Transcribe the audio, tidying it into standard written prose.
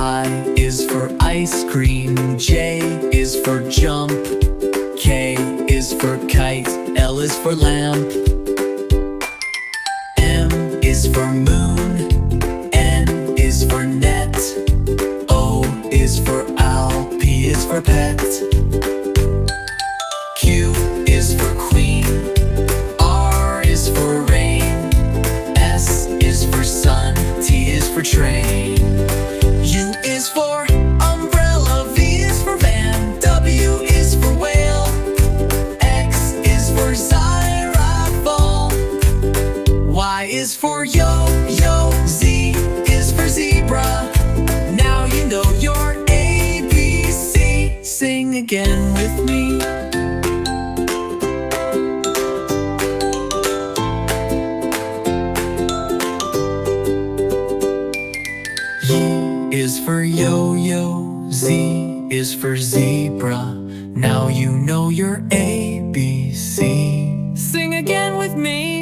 I is for ice cream, J is for jump, K is for kite, L is for lamp, M is for moon, N is for net, O is for owl, P is for pet, Q is for queen, R is for rain, S is for sun, T is for train, U is for umbrella, V is for van, W is for whale, X is for xylophone, Y is for yo-yo, Z is for zebra. Now you know your ABC. Sing again with me. Y is for yo-yo, Z is for zebra. Now you know your ABC. Sing again with me.